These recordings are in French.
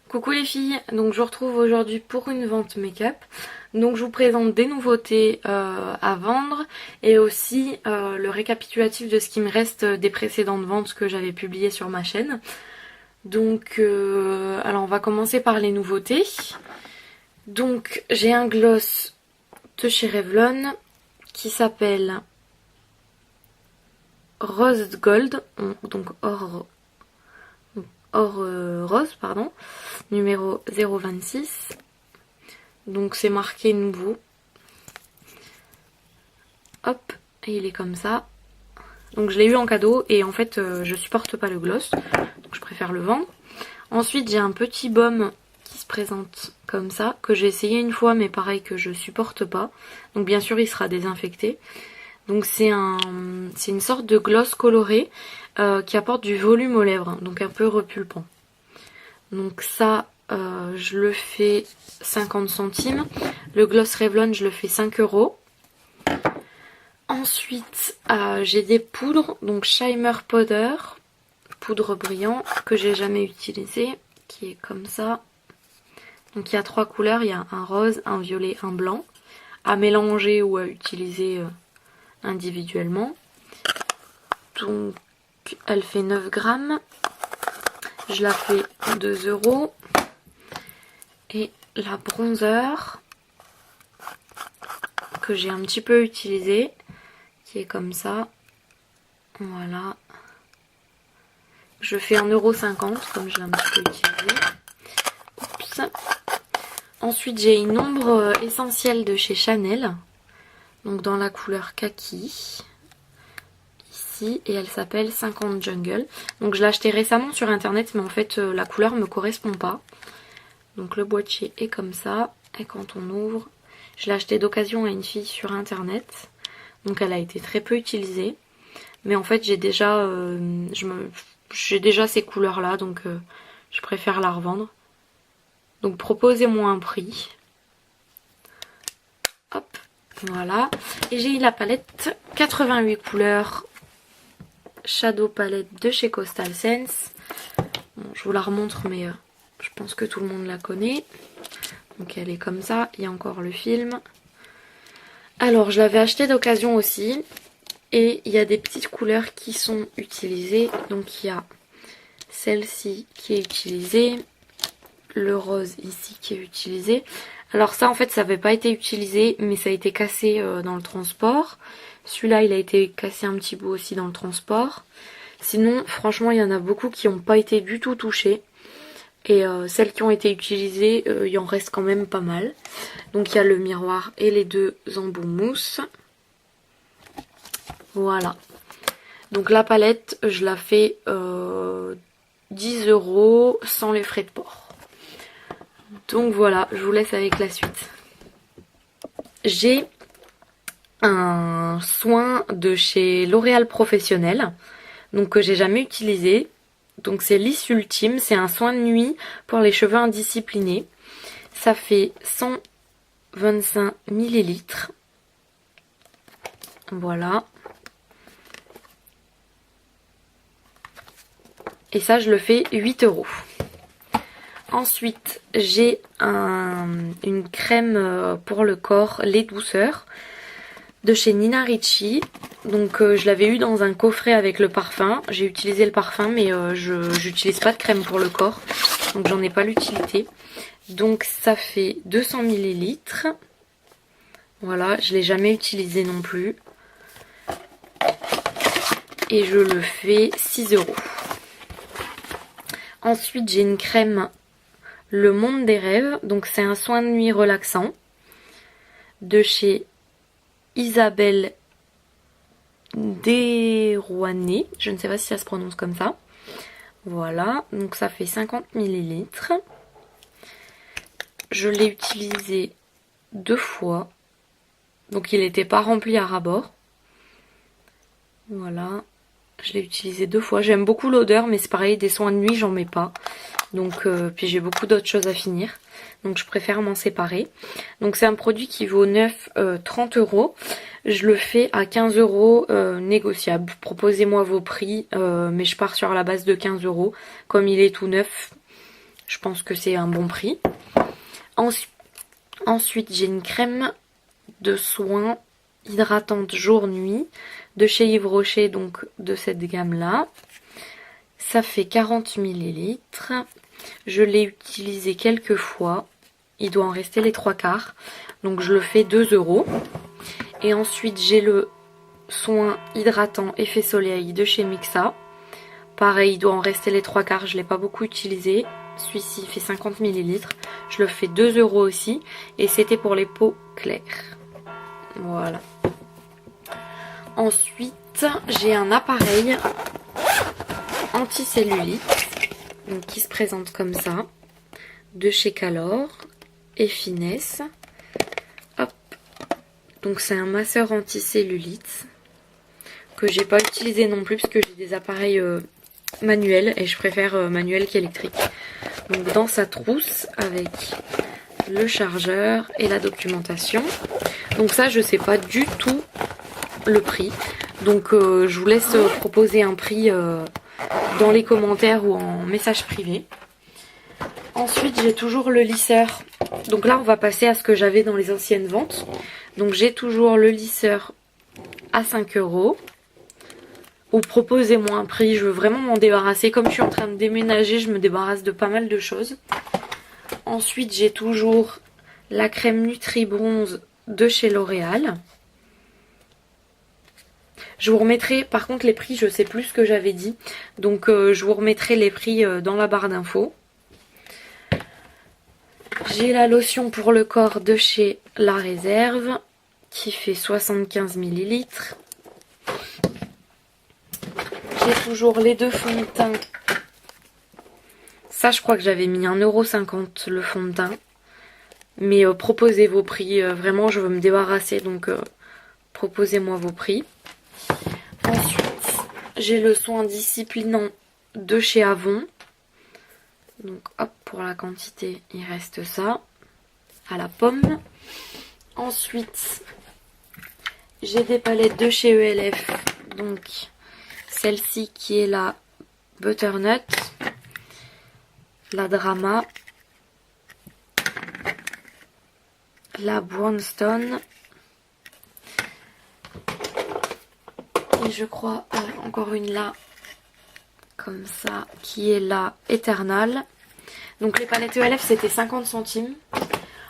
Coucou les filles, donc je vous retrouve aujourd'hui pour une vente make-up. Donc je vous présente des nouveautés à vendre et aussi le récapitulatif de ce qui me reste des précédentes ventes que j'avais publiées sur ma chaîne. Donc alors on va commencer par les nouveautés. Donc j'ai un gloss de chez Revlon qui s'appelle Rose Gold, donc or rose, pardon, numéro 026. Donc c'est marqué nouveau. Hop, et il est comme ça. Donc je l'ai eu en cadeau et en fait je supporte pas le gloss, donc je préfère le vendre. Ensuite j'ai un petit baume qui se présente comme ça, que j'ai essayé une fois mais pareil que je supporte pas. Donc bien sûr il sera désinfecté. Donc c'est une sorte de gloss coloré qui apporte du volume aux lèvres, donc un peu repulpant. Donc ça, je le fais 50 centimes. Le gloss Revlon, je le fais 5 €. Ensuite, j'ai des poudres, donc Shimmer Powder, poudre brillant, que j'ai jamais utilisé, qui est comme ça. Donc il y a 3 couleurs, il y a un rose, un violet, un blanc, à mélanger ou à utiliser individuellement. Donc elle fait 9 grammes. Je la fais 2 €. Et la bronzer que j'ai un petit peu utilisé, qui est comme ça. Voilà. Je fais 1,50 € comme je l'ai un petit peu utilisé. Oups. Ensuite j'ai une ombre essentielle de chez Chanel. Donc dans la couleur kaki. Et elle s'appelle 50 Jungle. Donc je l'ai acheté récemment sur internet mais en fait la couleur me correspond pas. Donc le boîtier est comme ça et quand on ouvre, je l'ai acheté d'occasion à une fille sur internet. Donc elle a été très peu utilisée. Mais en fait j'ai déjà ces couleurs là donc je préfère la revendre. Donc proposez-moi un prix. Hop, voilà. Et j'ai eu la palette 88 couleurs. Shadow Palette de chez Coastal Scents. Bon, je vous la remontre mais je pense que tout le monde la connaît. Donc elle est comme ça, il y a encore le film. Alors je l'avais acheté d'occasion aussi. Et il y a des petites couleurs qui sont utilisées. Donc il y a celle-ci qui est utilisée. Le rose ici qui est utilisé. Alors ça en fait ça n'avait pas été utilisé mais ça a été cassé dans le transport. Celui-là il a été cassé un petit bout aussi dans le transport. Sinon franchement il y en a beaucoup qui n'ont pas été du tout touchées. Et celles qui ont été utilisées il y en reste quand même pas mal. Donc il y a le miroir et les deux embouts mousse. Voilà. Donc la palette je la fais 10 € sans les frais de port. Donc voilà, je vous laisse avec la suite. J'ai un soin de chez L'Oréal Professionnel, donc que j'ai jamais utilisé. Donc c'est Lisse Ultime, c'est un soin de nuit pour les cheveux indisciplinés. Ça fait 125 ml. Voilà. Et ça je le fais 8 €. Ensuite, j'ai une crème pour le corps, lait douceur, de chez Nina Ricci. Donc je l'avais eu dans un coffret avec le parfum. J'ai utilisé le parfum mais je n'utilise pas de crème pour le corps. Donc j'en ai pas l'utilité. Donc ça fait 200 ml. Voilà, je l'ai jamais utilisé non plus. Et je le fais 6 €. Ensuite j'ai une crème Le Monde des Rêves, donc c'est un soin de nuit relaxant de chez Isabelle Derouanet, je ne sais pas si ça se prononce comme ça. Voilà, donc ça fait 50 ml. Je l'ai utilisé 2 fois, donc il n'était pas rempli à ras-bord. Voilà, je l'ai utilisé 2 fois. J'aime beaucoup l'odeur mais c'est pareil, des soins de nuit j'en mets pas. Donc puis j'ai beaucoup d'autres choses à finir. Donc je préfère m'en séparer. Donc c'est un produit qui vaut 30 €. Je le fais à 15 € négociable. Proposez-moi vos prix. Mais je pars sur la base de 15 €. Comme il est tout neuf, Je pense que c'est un bon prix. Ensuite, j'ai une crème de soin hydratante jour-nuit de chez Yves Rocher, donc de cette gamme-là. Ça fait 40 ml. Je l'ai utilisé quelques fois. Il doit en rester les 3/4. Donc je le fais 2 €. Et ensuite, j'ai le soin hydratant effet soleil de chez Mixa. Pareil, il doit en rester les 3/4. Je ne l'ai pas beaucoup utilisé. Celui-ci fait 50 ml. Je le fais 2 € aussi. Et c'était pour les peaux claires. Voilà. Ensuite, j'ai un appareil anti-cellulite qui se présente comme ça, de chez Calor et Finesse. Hop. Donc c'est un masseur anti-cellulite que j'ai pas utilisé non plus parce que j'ai des appareils manuels et je préfère manuel qu'électrique. Donc dans sa trousse avec le chargeur et la documentation. Donc ça je sais pas du tout le prix. Donc je vous laisse proposer un prix dans les commentaires ou en message privé. Ensuite j'ai toujours le lisseur. Donc là on va passer à ce que j'avais dans les anciennes ventes. Donc j'ai toujours le lisseur à 5 €. Ou proposez-moi un prix, je veux vraiment m'en débarrasser. Comme je suis en train de déménager, je me débarrasse de pas mal de choses. Ensuite j'ai toujours la crème Nutri Bronze de chez L'Oréal. Je vous remettrai, par contre les prix, je sais plus ce que j'avais dit. Donc je vous remettrai les prix dans la barre d'infos. J'ai la lotion pour le corps de chez La Réserve qui fait 75 ml. J'ai toujours les deux fonds de teint. Ça je crois que j'avais mis 1,50 € le fond de teint. Mais proposez vos prix, vraiment je veux me débarrasser donc proposez-moi vos prix. Ensuite j'ai le soin disciplinant de chez Avon. Donc hop, pour la quantité il reste ça à la pomme. Ensuite j'ai des palettes de chez ELF. Donc celle-ci qui est la Butternut, la Drama, la Brownstone et je crois encore une là comme ça qui est la Eternal. Donc les palettes ELF c'était 50 centimes.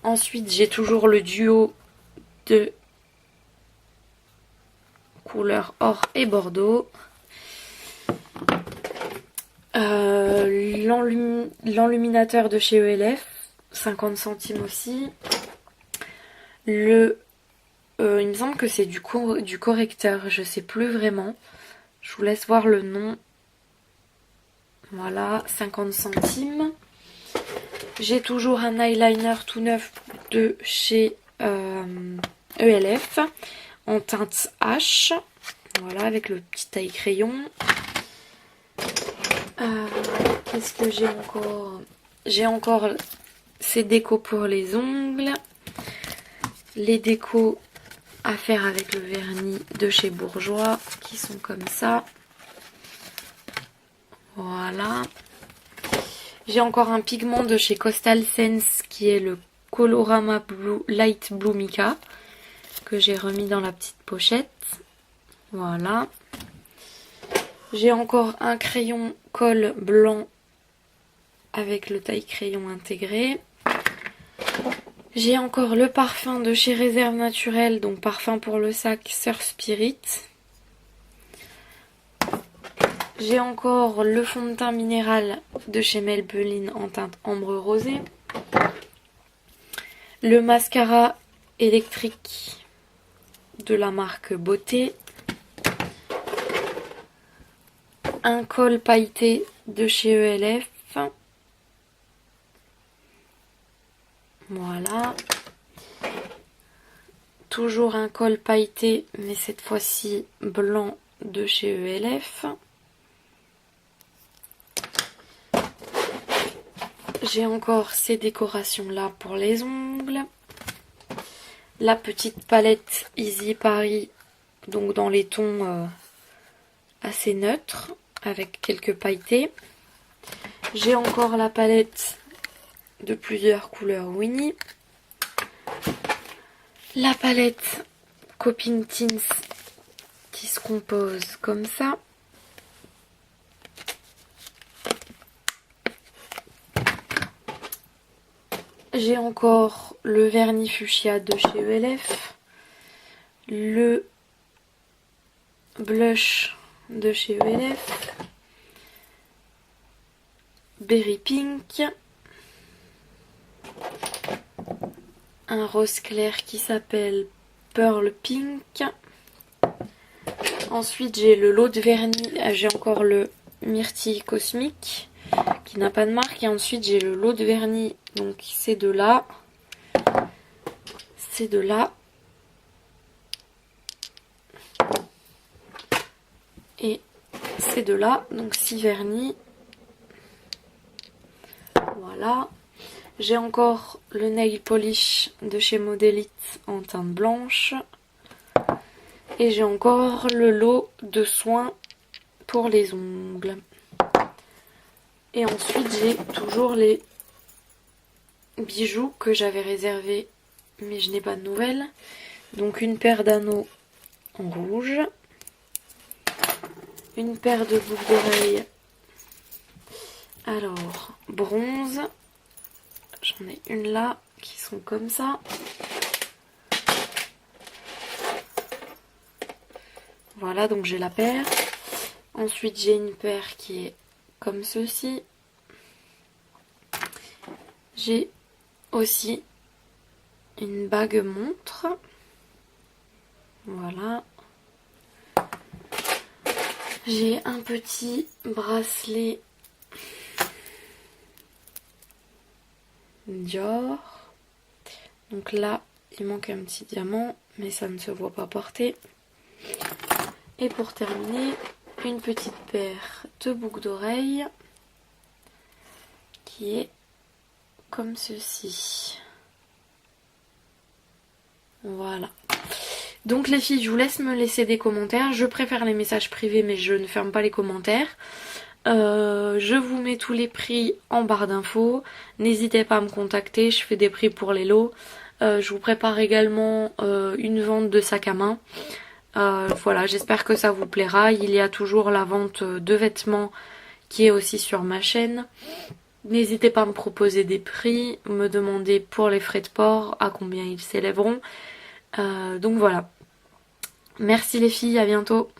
Ensuite j'ai toujours le duo de couleur or et bordeaux. L'enluminateur de chez ELF 50 centimes aussi. Il me semble que c'est du correcteur, je sais plus vraiment. Je vous laisse voir le nom. Voilà, 50 centimes. J'ai toujours un eyeliner tout neuf de chez ELF en teinte H. Voilà, avec le petit taille crayon. Qu'est-ce que j'ai encore? J'ai encore ces décos pour les ongles. Les décos à faire avec le vernis de chez Bourjois qui sont comme ça. Voilà. J'ai encore un pigment de chez Coastal Sense qui est le Colorama Blue Light Blue Mica que j'ai remis dans la petite pochette. Voilà. J'ai encore un crayon colle blanc avec le taille crayon intégré. J'ai encore le parfum de chez Réserve Naturelle, donc parfum pour le sac Surf Spirit. J'ai encore le fond de teint minéral de chez Maybelline en teinte ambre rosée. Le mascara électrique de la marque Beauté. Un col pailleté de chez ELF. Voilà. Toujours un col pailleté, mais cette fois-ci blanc de chez ELF. J'ai encore ces décorations là pour les ongles. La petite palette Easy Paris, donc dans les tons assez neutres, avec quelques pailletés. J'ai encore la palette de plusieurs couleurs Winnie. La palette Coping Tints qui se compose comme ça. J'ai encore le vernis fuchsia de chez ELF, le blush de chez ELF, Berry Pink, un rose clair qui s'appelle Pearl Pink. Ensuite j'ai le lot de vernis, j'ai encore le Myrtille Cosmique qui n'a pas de marque, et ensuite j'ai le lot de vernis, donc c'est de là, et c'est de là, donc 6 vernis. Voilà. J'ai encore le nail polish de chez Modélite en teinte blanche. Et j'ai encore le lot de soins pour les ongles. Et ensuite j'ai toujours les bijoux que j'avais réservés mais je n'ai pas de nouvelles. Donc une paire d'anneaux en rouge. Une paire de boucles d'oreilles. Alors, bronze. J'en ai une là qui sont comme ça. Voilà, donc j'ai la paire. Ensuite, j'ai une paire qui est comme ceci. J'ai aussi une bague montre. Voilà. J'ai un petit bracelet Dior. Donc là, il manque un petit diamant, mais ça ne se voit pas porter. Et pour terminer, une petite paire de boucles d'oreilles qui est comme ceci. Voilà. Donc les filles, je vous laisse me laisser des commentaires. Je préfère les messages privés, mais je ne ferme pas les commentaires. Je vous mets tous les prix en barre d'infos. N'hésitez pas à me contacter, je fais des prix pour les lots. Je vous prépare également une vente de sac à main. Voilà, j'espère que ça vous plaira. Il y a toujours la vente de vêtements qui est aussi sur ma chaîne. N'hésitez pas à me proposer des prix, me demander pour les frais de port à combien ils s'élèveront. Donc voilà. Merci les filles, à bientôt.